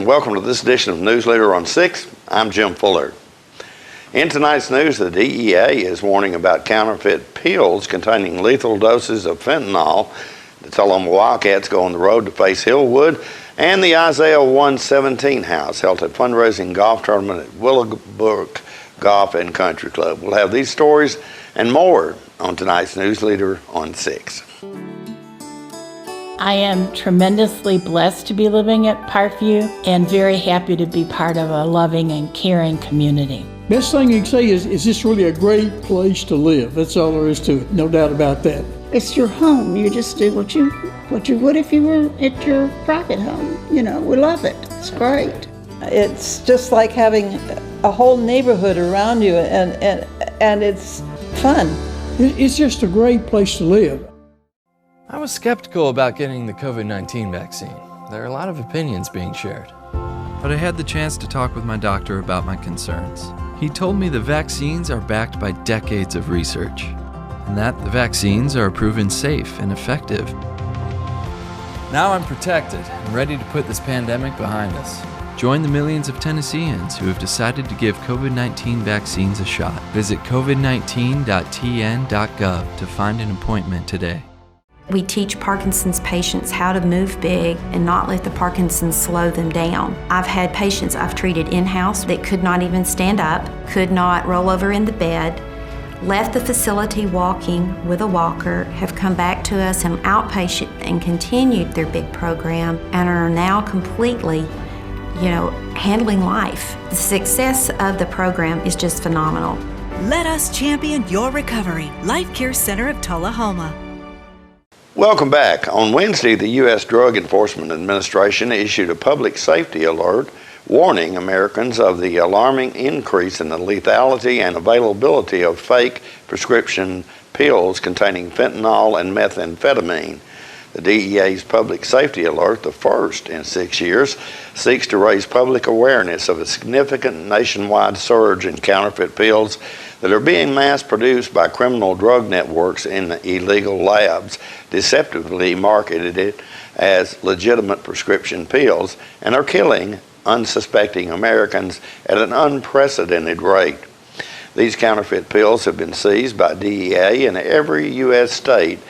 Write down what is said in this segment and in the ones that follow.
and welcome to this edition of News Leader on 6. I'm Jim Fuller. In tonight's news, the DEA is warning about counterfeit pills containing lethal doses of fentanyl. The Tullahoma Wildcats go on the road to face Hillwood, and the Isaiah 117 House held a fundraising golf tournament at Willowbrook Golf and Country Club. We'll have these stories and more on tonight's News Leader on 6. I am tremendously blessed to be living at Parkview and very happy to be part of a loving and caring community. Best thing you can say is this really a great place to live? That's all there is to it, no doubt about that. It's your home. You just do what you would if you were at your private home. You know, we love it. It's great. It's just like having a whole neighborhood around you, and it's fun. It's just a great place to live. I was skeptical about getting the COVID-19 vaccine. There are a lot of opinions being shared. But I had the chance to talk with my doctor about my concerns. He told me the vaccines are backed by decades of research, and that the vaccines are proven safe and effective. Now I'm protected and ready to put this pandemic behind us. Join the millions of Tennesseans who have decided to give COVID-19 vaccines a shot. Visit covid19.tn.gov to find an appointment today. We teach Parkinson's patients how to move big and not let the Parkinson's slow them down. I've had patients I've treated in-house that could not even stand up, could not roll over in the bed, left the facility walking with a walker, have come back to us in outpatient and continued their big program and are now completely, handling life. The success of the program is just phenomenal. Let us champion your recovery. Life Care Center of Tullahoma. Welcome back. On Wednesday, the U.S. Drug Enforcement Administration issued a public safety alert warning Americans of the alarming increase in the lethality and availability of fake prescription pills containing fentanyl and methamphetamine. The DEA's public safety alert, the first in 6 years, seeks to raise public awareness of a significant nationwide surge in counterfeit pills that are being mass-produced by criminal drug networks in illegal labs, deceptively marketed as legitimate prescription pills, and are killing unsuspecting Americans at an unprecedented rate. These counterfeit pills have been seized by DEA in every U.S. state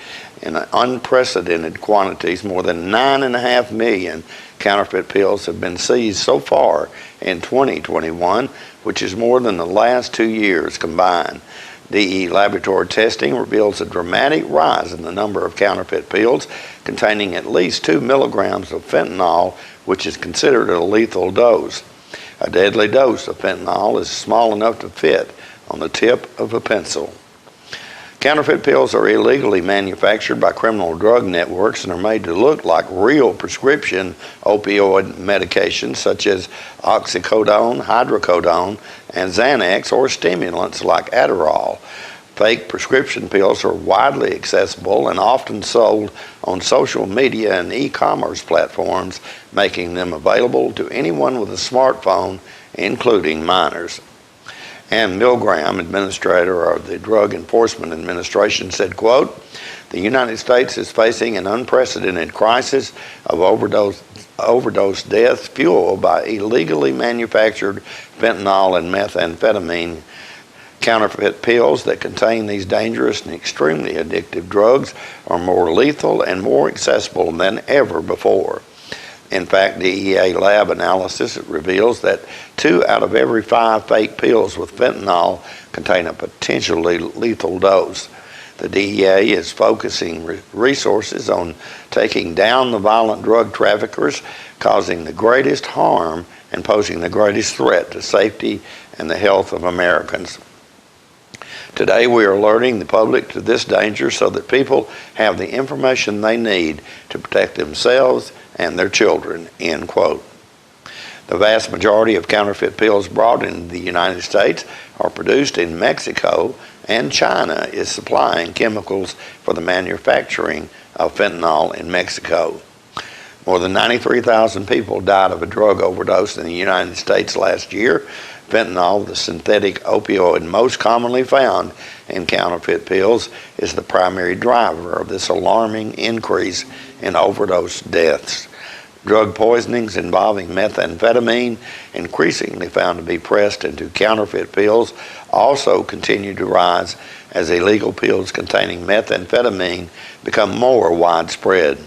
in unprecedented quantities. More than 9.5 million counterfeit pills have been seized so far in 2021, which is more than the last 2 years combined. DEA laboratory testing reveals a dramatic rise in the number of counterfeit pills containing at least 2 milligrams of fentanyl, which is considered a lethal dose. A deadly dose of fentanyl is small enough to fit on the tip of a pencil. Counterfeit pills are illegally manufactured by criminal drug networks and are made to look like real prescription opioid medications such as oxycodone, hydrocodone, and Xanax, or stimulants like Adderall. Fake prescription pills are widely accessible and often sold on social media and e-commerce platforms, making them available to anyone with a smartphone, including minors. Ann Milgram, administrator of the Drug Enforcement Administration, said, quote, "The United States is facing an unprecedented crisis of overdose deaths fueled by illegally manufactured fentanyl and methamphetamine. Counterfeit pills that contain these dangerous and extremely addictive drugs are more lethal and more accessible than ever before. In fact, DEA lab analysis reveals that 2 out of every 5 fake pills with fentanyl contain a potentially lethal dose. The DEA is focusing resources on taking down the violent drug traffickers causing the greatest harm and posing the greatest threat to safety and the health of Americans. Today, we are alerting the public to this danger so that people have the information they need to protect themselves and their children," end quote. The vast majority of counterfeit pills brought into the United States are produced in Mexico, and China is supplying chemicals for the manufacturing of fentanyl in Mexico. More than 93,000 people died of a drug overdose in the United States last year. Fentanyl, the synthetic opioid most commonly found in counterfeit pills, is the primary driver of this alarming increase in overdose deaths. Drug poisonings involving methamphetamine, increasingly found to be pressed into counterfeit pills, also continue to rise as illegal pills containing methamphetamine become more widespread.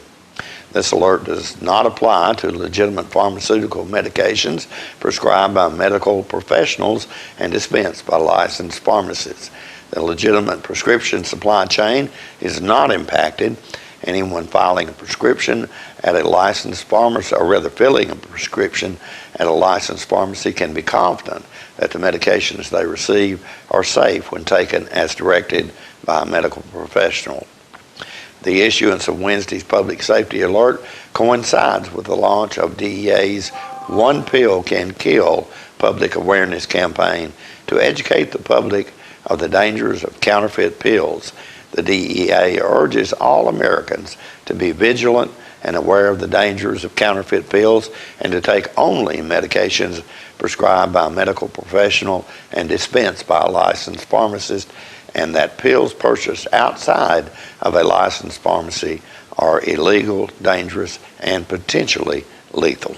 This alert does not apply to legitimate pharmaceutical medications prescribed by medical professionals and dispensed by licensed pharmacists. The legitimate prescription supply chain is not impacted. Anyone filing a prescription at a licensed pharmacy, or rather filling a prescription at a licensed pharmacy, can be confident that the medications they receive are safe when taken as directed by a medical professional. The issuance of Wednesday's public safety alert coincides with the launch of DEA's One Pill Can Kill public awareness campaign to educate the public of the dangers of counterfeit pills. The DEA urges all Americans to be vigilant and aware of the dangers of counterfeit pills and to take only medications prescribed by a medical professional and dispensed by a licensed pharmacist, and that pills purchased outside of a licensed pharmacy are illegal, dangerous, and potentially lethal.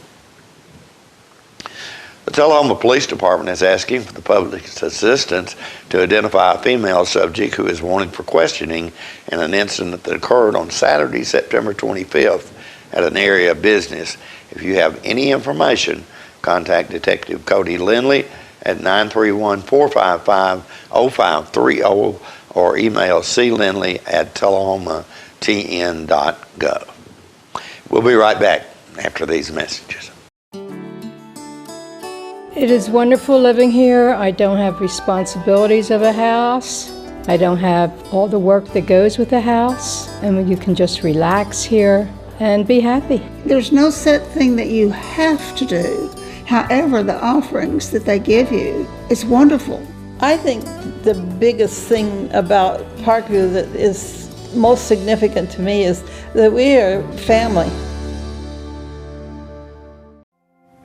The Tullahoma Police Department is asking for the public's assistance to identify a female subject who is wanted for questioning in an incident that occurred on Saturday, September 25th at an area of business. If you have any information, contact Detective Cody Lindley at 931-455-0530 or email clindley@tullahomatn.gov. We'll be right back after these messages. It is wonderful living here. I don't have responsibilities of a house. I don't have all the work that goes with a house. And you can just relax here and be happy. There's no set thing that you have to do. However, the offerings that they give you, it's wonderful. I think the biggest thing about Parkview that is most significant to me is that we are family.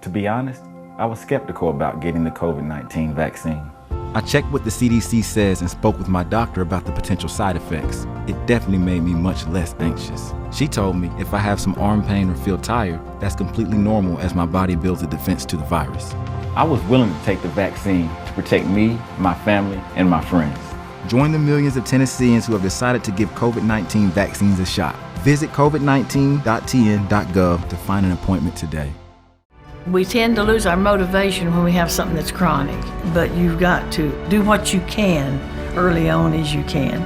To be honest, I was skeptical about getting the COVID-19 vaccine. I checked what the CDC says and spoke with my doctor about the potential side effects. It definitely made me much less anxious. She told me if I have some arm pain or feel tired, that's completely normal as my body builds a defense to the virus. I was willing to take the vaccine to protect me, my family, and my friends. Join the millions of Tennesseans who have decided to give COVID-19 vaccines a shot. Visit covid19.tn.gov to find an appointment today. We tend to lose our motivation when we have something that's chronic, but you've got to do what you can early on as you can.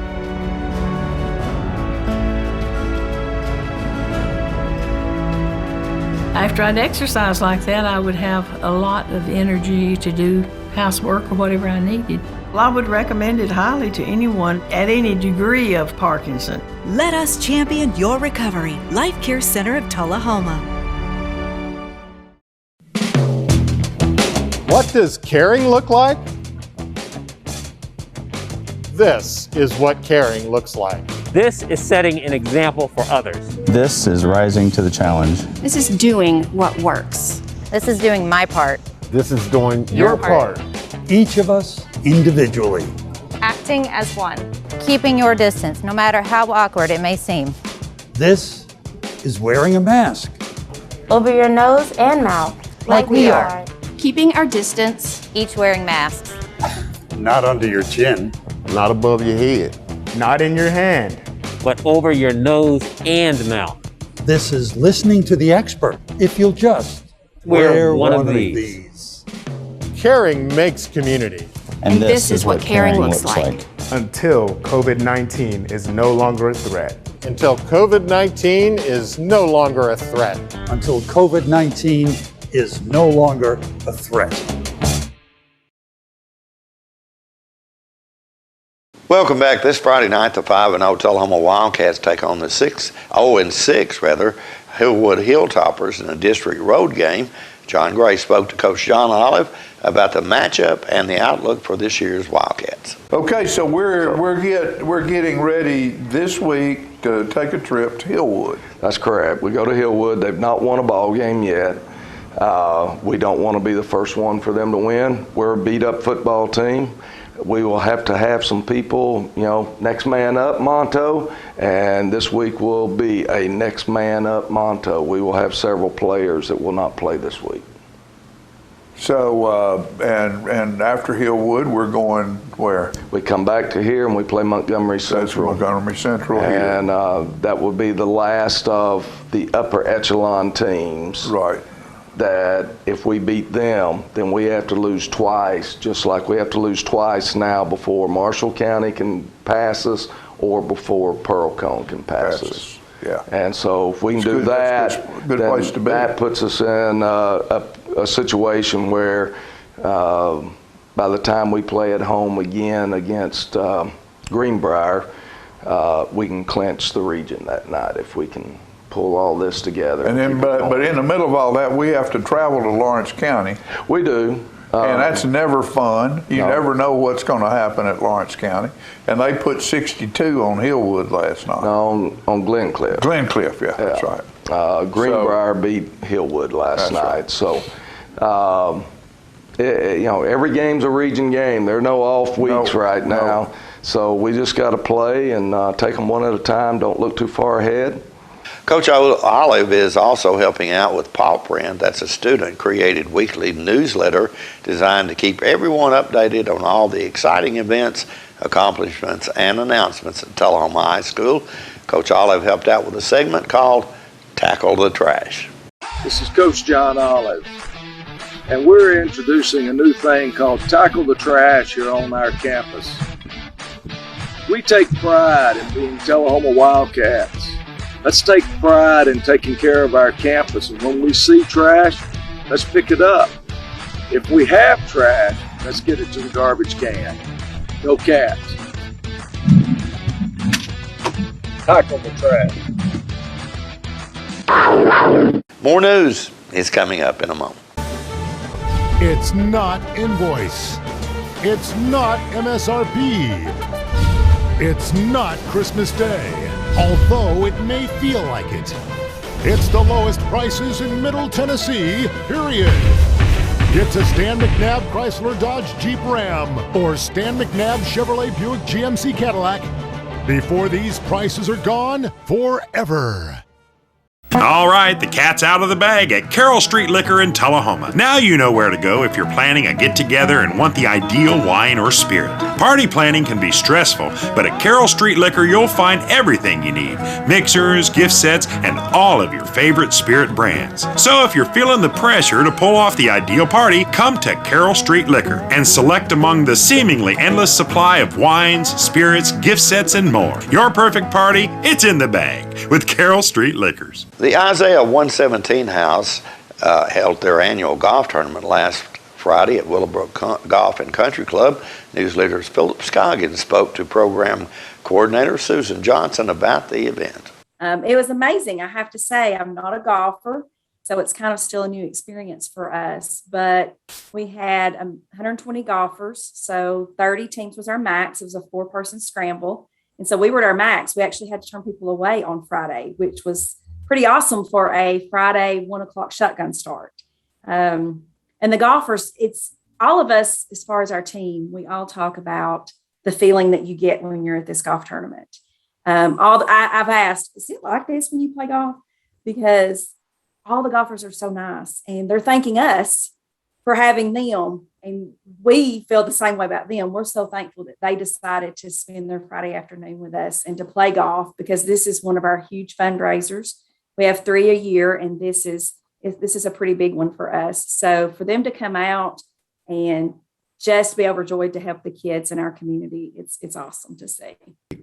After I'd exercise like that, I would have a lot of energy to do housework or whatever I needed. Well, I would recommend it highly to anyone at any degree of Parkinson. Let us champion your recovery. Life Care Center of Tullahoma. What does caring look like? This is what caring looks like. This is setting an example for others. This is rising to the challenge. This is doing what works. This is doing my part. This is doing your part. Each of us individually. Acting as one. Keeping your distance, no matter how awkward it may seem. This is wearing a mask. Over your nose and mouth. Like we are. Keeping our distance. Each wearing masks. Not under your chin. Not above your head. Not in your hand. But over your nose and mouth. This is listening to the expert. If you'll just wear one of these. Caring makes community. And this is what caring looks like. Until COVID-19 is no longer a threat. Until COVID-19 is no longer a threat. Until COVID-19 is no longer a threat. Welcome back. This Friday night, the 5-0 Tullahoma Wildcats take on the 0-6 Hillwood Hilltoppers in a district road game. John Gray spoke to Coach John Olive about the matchup and the outlook for this year's Wildcats. Okay, so we're getting ready this week to take a trip to Hillwood. That's correct. We go to Hillwood. They've not won a ball game yet. We don't want to be the first one for them to win. We're a beat-up football team. we will have to have some people, next man up Monto, and this week will be a next man up Monto. We will have several players that will not play this week. So, and after Hillwood, we're going where? We come back to here and we play Montgomery Central. That's Montgomery Central here. And that will be the last of the upper echelon teams. Right. That if we beat them, then we have to lose twice, just like we have to lose twice now before Marshall County can pass us or before Pearl-Cohn can pass us. Yeah. And so if we can do that, good then place to be. that puts us in a situation where by the time we play at home again against Greenbrier, we can clinch the region that night if we can pull all this together. And then, but in the middle of all that, we have to travel to Lawrence County. We do. And that's never fun. You never know what's going to happen at Lawrence County. And they put 62 on Hillwood last night. No, on Glencliff. Glencliff, yeah, that's right. Greenbrier beat Hillwood last night. Right. So, every game's a region game. There are no off weeks right now. So we just got to play and take them one at a time. Don't look too far ahead. Coach Olive is also helping out with Paw Print. That's a student-created weekly newsletter designed to keep everyone updated on all the exciting events, accomplishments, and announcements at Tullahoma High School. Coach Olive helped out with a segment called Tackle the Trash. This is Coach John Olive, and we're introducing a new thing called Tackle the Trash here on our campus. We take pride in being Tullahoma Wildcats. Let's take pride in taking care of our campus, and when we see trash, let's pick it up. If we have trash, let's get it to the garbage can. Go Cats. Tackle the trash. More news is coming up in a moment. It's not invoice. It's not MSRP. It's not Christmas Day, although it may feel like it. It's the lowest prices in Middle Tennessee, period. Get to Stan McNabb Chrysler Dodge Jeep Ram or Stan McNabb Chevrolet Buick GMC Cadillac before these prices are gone forever. All right, the cat's out of the bag at Carroll Street Liquor in Tullahoma. Now you know where to go if you're planning a get-together and want the ideal wine or spirit. Party planning can be stressful, but at Carroll Street Liquor you'll find everything you need. Mixers, gift sets, and all of your favorite spirit brands. So if you're feeling the pressure to pull off the ideal party, come to Carroll Street Liquor and select among the seemingly endless supply of wines, spirits, gift sets, and more. Your perfect party, it's in the bag with Carroll Street Liquors. The Isaiah 117 House held their annual golf tournament last Friday at Willowbrook Golf and Country Club. News leader Philip Scoggins spoke to program coordinator Susan Johnson about the event. It was amazing, I have to say. I'm not a golfer, so it's kind of still a new experience for us. But we had 120 golfers, so 30 teams was our max. It was a 4-person scramble. And so we were at our max. We actually had to turn people away on Friday, which was pretty awesome for a Friday 1 o'clock shotgun start. And the golfers, it's all of us, as far as our team, we all talk about the feeling that you get when you're at this golf tournament. I've asked, is it like this when you play golf? Because all the golfers are so nice and they're thanking us for having them. And we feel the same way about them. We're so thankful that they decided to spend their Friday afternoon with us and to play golf, because this is one of our huge fundraisers. We have 3 a year, and this is a pretty big one for us. So for them to come out and just be overjoyed to help the kids in our community, it's awesome to see.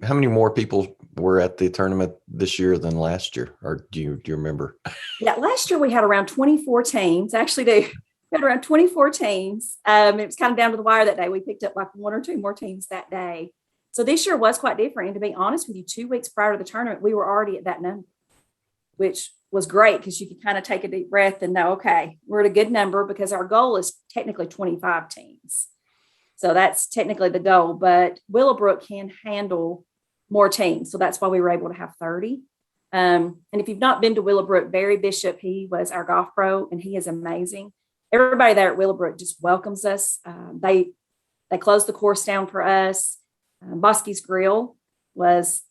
How many more people were at the tournament this year than last year? Or do you remember? Yeah, last year we had around 24 teams. Actually, we had around 24 teams. It was kind of down to the wire that day. We picked up like 1 or 2 more teams that day. So this year was quite different. And to be honest with you, 2 weeks prior to the tournament, we were already at that number, which was great because you could kind of take a deep breath and know, okay, we're at a good number, because our goal is technically 25 teams. So that's technically the goal, but Willowbrook can handle more teams. So that's why we were able to have 30. And if you've not been to Willowbrook, Barry Bishop, he was our golf pro and he is amazing. Everybody there at Willowbrook just welcomes us. They They closed the course down for us. Bosky's Grill was,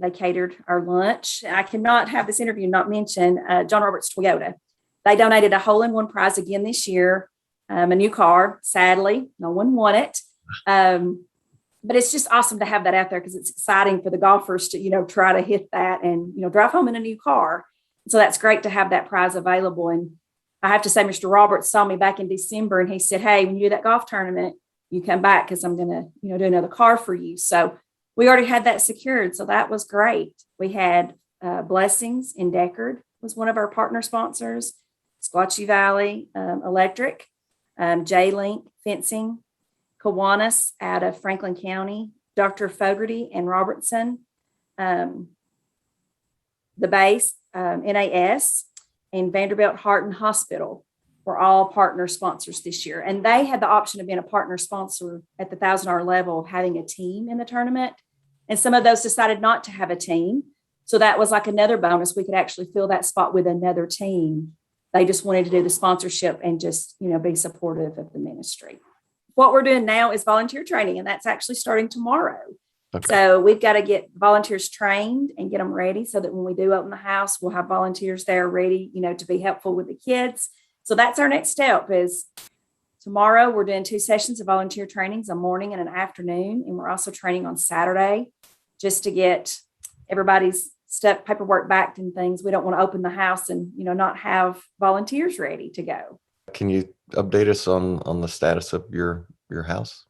they catered our lunch. I cannot have this interview not mention John Roberts Toyota. They donated a hole-in-one prize again this year, a new car. Sadly, no one won it. But it's just awesome to have that out there because it's exciting for the golfers to, try to hit that and, drive home in a new car. So that's great to have that prize available. And I have to say, Mr. Roberts saw me back in December and he said, hey, when you do that golf tournament, you come back because I'm going to, do another car for you. So we already had that secured. So that was great. We had Blessings in Deckard was one of our partner sponsors, Squatchy Valley Electric, J-Link Fencing, Kiwanis out of Franklin County, Dr. Fogarty and Robertson, the base, NAS, and Vanderbilt Heart and Hospital were all partner sponsors this year. And they had the option of being a partner sponsor at the $1,000 level, having a team in the tournament. And some of those decided not to have a team. So that was like another bonus. We could actually fill that spot with another team. They just wanted to do the sponsorship and just, be supportive of the ministry. What we're doing now is volunteer training, and that's actually starting tomorrow. Okay. So we've got to get volunteers trained and get them ready so that when we do open the house, we'll have volunteers there ready, to be helpful with the kids. So that's our next step is tomorrow we're doing 2 sessions of volunteer trainings, a morning and an afternoon. And we're also training on Saturday just to get everybody's stuff, paperwork backed and things. We don't want to open the house and, not have volunteers ready to go. Can you update us on the status of your house?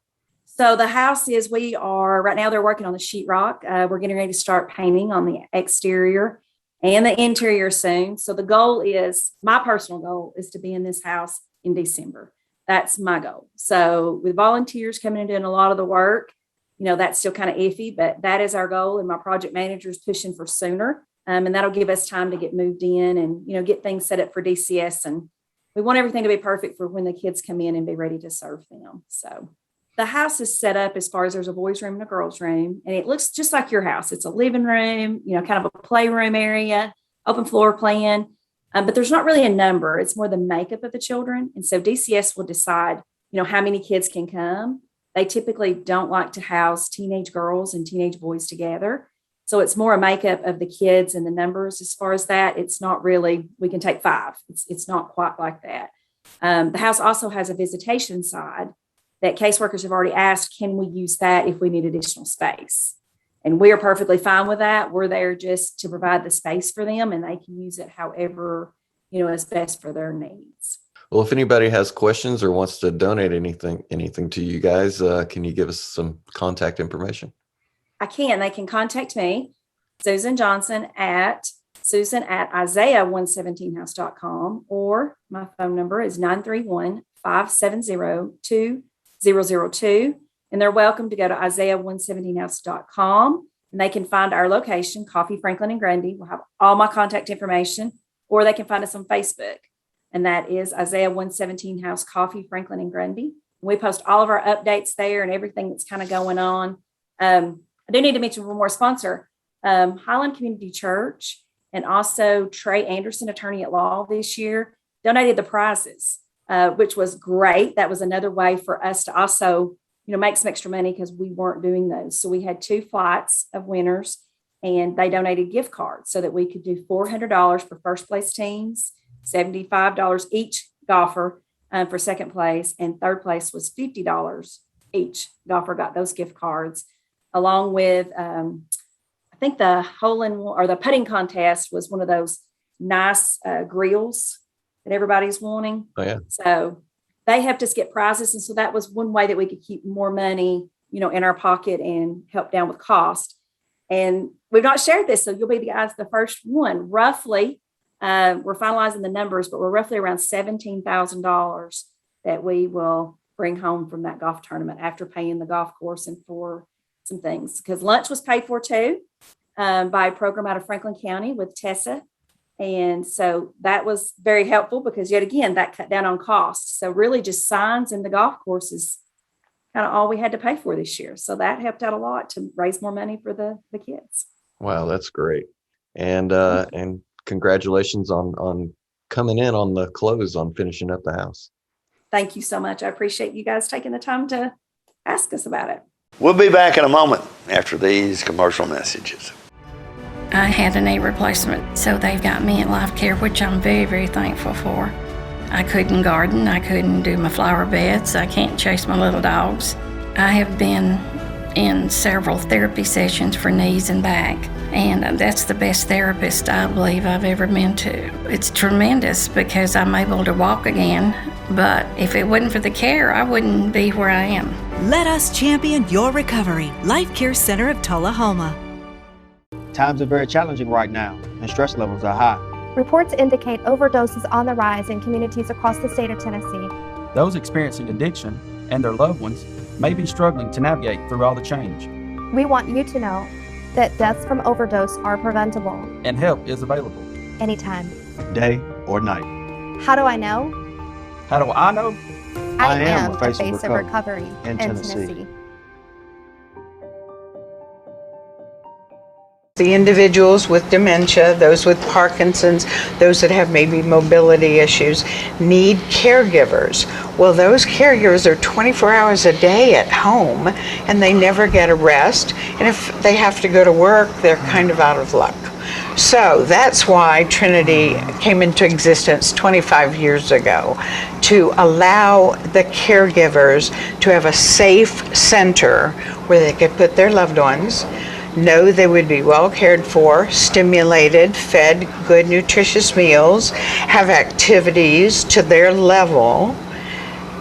So the house is, we are right now, they're working on the sheetrock. We're getting ready to start painting on the exterior and the interior soon. So the goal is, my personal goal is to be in this house in December. That's my goal. So with volunteers coming and doing a lot of the work, that's still kind of iffy, but that is our goal. And my project manager is pushing for sooner. And that'll give us time to get moved in and, get things set up for DCS. And we want everything to be perfect for when the kids come in and be ready to serve them. So the house is set up as far as there's a boys' room and a girls' room, and it looks just like your house. It's a living room, kind of a playroom area, open floor plan, but there's not really a number. It's more the makeup of the children. And so DCS will decide, how many kids can come. They typically don't like to house teenage girls and teenage boys together. So it's more a makeup of the kids and the numbers. As far as that, it's not really, we can take 5. It's not quite like that. The house also has a visitation side that caseworkers have already asked, can we use that if we need additional space? And we are perfectly fine with that. We're there just to provide the space for them, and they can use it however, is best for their needs. Well, if anybody has questions or wants to donate anything to you guys, can you give us some contact information? I can. They can contact me, Susan Johnson at Isaiah117house.com, or my phone number is 931-570-2002. And they're welcome to go to Isaiah117house.com, and they can find our location, Coffee Franklin and Grundy. We'll have all my contact information, or they can find us on Facebook, and that is Isaiah 117 House Coffee Franklin and Grundy. We post all of our updates there and everything that's kind of going on. I do need to mention one more sponsor, Highland Community Church, and also Trey Anderson, attorney at law, this year donated the prizes, which was great. That was another way for us to also, make some extra money because we weren't doing those. So we had 2 flights of winners, and they donated gift cards so that we could do $400 for first place teams, $75 each golfer for second place, and third place was $50 each golfer got those gift cards, along with I think the the putting contest was one of those nice grills that everybody's wanting. Oh yeah. So they helped us get prizes, and so that was one way that we could keep more money, in our pocket and help down with cost. And we've not shared this, so you'll be the first one. Roughly, we're finalizing the numbers, but we're roughly around $17,000 that we will bring home from that golf tournament after paying the golf course and for some things, because lunch was paid for too by a program out of Franklin County with Tessa. And so that was very helpful because yet again, that cut down on costs. So really just signs and the golf course is kind of all we had to pay for this year. So that helped out a lot to raise more money for the kids. Wow, that's great. And congratulations on coming in on the close on finishing up the house. Thank you so much. I appreciate you guys taking the time to ask us about it. We'll be back in a moment after these commercial messages. I had a knee replacement, so they've got me in Life Care, which I'm very, very thankful for. I couldn't garden, I couldn't do my flower beds, I can't chase my little dogs. I have been in several therapy sessions for knees and back, and that's the best therapist I believe I've ever been to. It's tremendous because I'm able to walk again, but if it wasn't for the care, I wouldn't be where I am. Let us champion your recovery. Life Care Center of Tullahoma. Times are very challenging right now, and stress levels are high. Reports indicate overdoses on the rise in communities across the state of Tennessee. Those experiencing addiction and their loved ones may be struggling to navigate through all the change. We want you to know that deaths from overdose are preventable. And help is available. Anytime. Day or night. How do I know? How do I know? I am a face of recovery in Tennessee. The individuals with dementia, those with Parkinson's, those that have maybe mobility issues, need caregivers. Well, those caregivers are 24 hours a day at home, and they never get a rest. And if they have to go to work, they're kind of out of luck. So that's why Trinity came into existence 25 years ago, to allow the caregivers to have a safe center where they could put their loved ones, know they would be well cared for, stimulated, fed good nutritious meals, have activities to their level,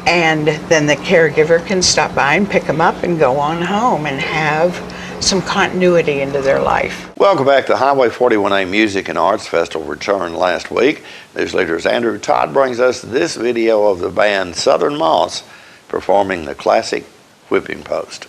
and then the caregiver can stop by and pick them up and go on home and have some continuity into their life. Welcome back. The Highway 41A Music and Arts Festival returned last week. News leaders Andrew Todd brings us this video of the band Southern Moss performing the classic Whipping Post.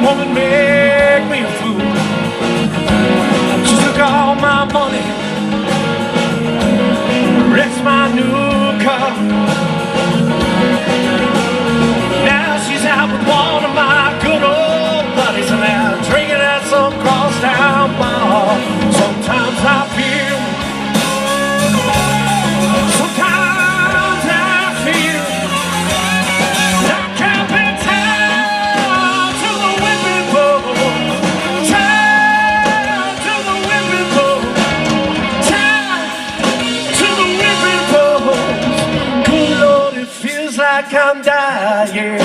Woman make me a fool. She took all my money, wrecked my new car. Now she's out with one of my good old buddies, and they're drinking at some crosstown bar. Sometimes I feel, sometimes I feel like I've been tied to the whipping post, tied to the whipping post, tied to the whipping post. Good Lord, it feels like I'm dying.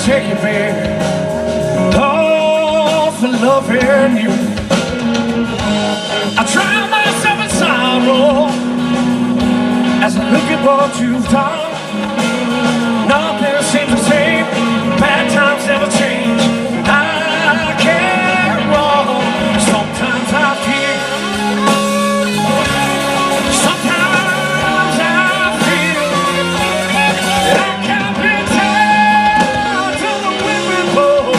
Take it, baby. Oh, for loving you. I drown myself in sorrow as I look at what you've done. Nothing seems the same. Bad times never change. I can't wrong. Sometimes I feel. Sometimes I feel like I've been tied to the whipping post,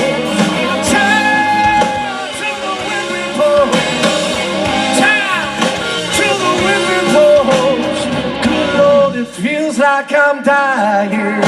tied to the whipping post, tied to the whipping post. Good Lord, it feels like I'm dying.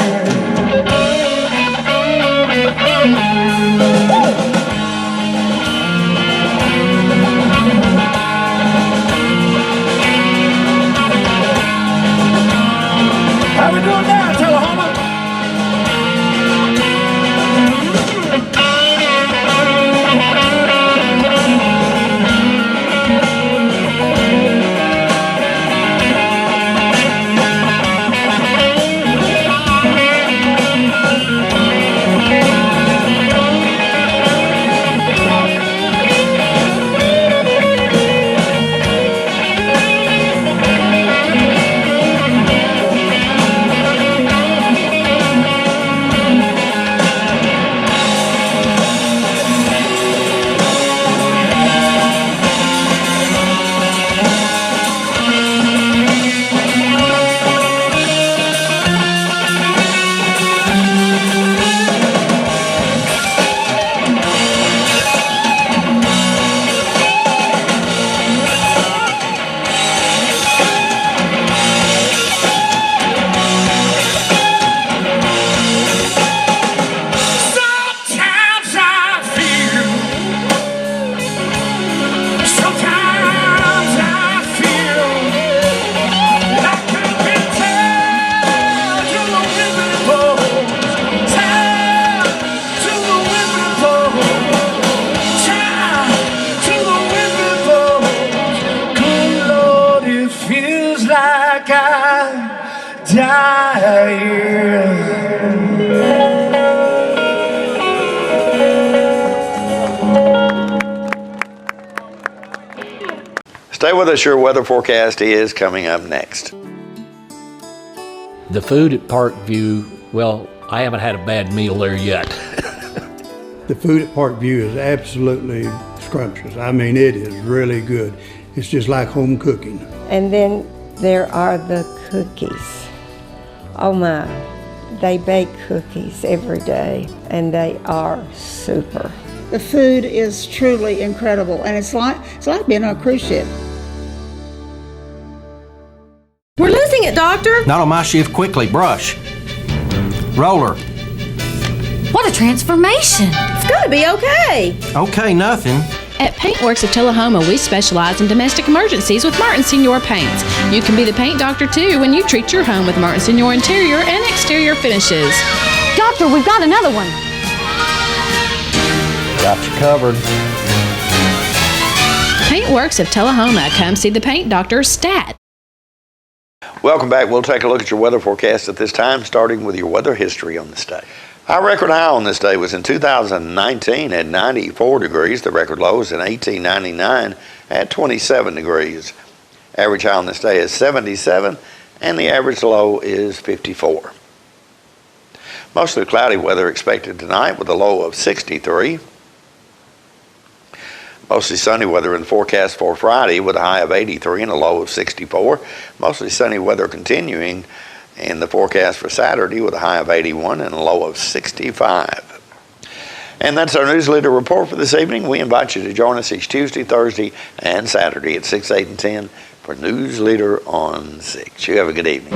Stay with us, your weather forecast is coming up next. The food at Parkview, well, I haven't had a bad meal there yet. The food at Parkview is absolutely scrumptious. I mean, it is really good. It's just like home cooking. And then there are the cookies. Oh my, they bake cookies every day and they are super. The food is truly incredible, and it's like being on a cruise ship. We're losing it, Doctor. Not on my shift. Quickly, brush. Roller. What a transformation. It's gonna be okay. Okay, nothing. At Paintworks of Tullahoma, we specialize in domestic emergencies with Martin Senior Paints. You can be the paint doctor too when you treat your home with Martin Senior interior and exterior finishes. Doctor, we've got another one. Got you covered. Paintworks of Tullahoma. Come see the paint doctor, Stat. Welcome back. We'll take a look at your weather forecast at this time, starting with your weather history on this day. Our record high on this day was in 2019 at 94 degrees. The record low was in 1899 at 27 degrees. Average high on this day is 77, and the average low is 54. Mostly cloudy weather expected tonight with a low of 63. Mostly sunny weather in the forecast for Friday with a high of 83 and a low of 64. Mostly sunny weather continuing in the forecast for Saturday with a high of 81 and a low of 65. And that's our News Leader report for this evening. We invite you to join us each Tuesday, Thursday, and Saturday at 6, 8, and 10 for News Leader on 6. You have a good evening.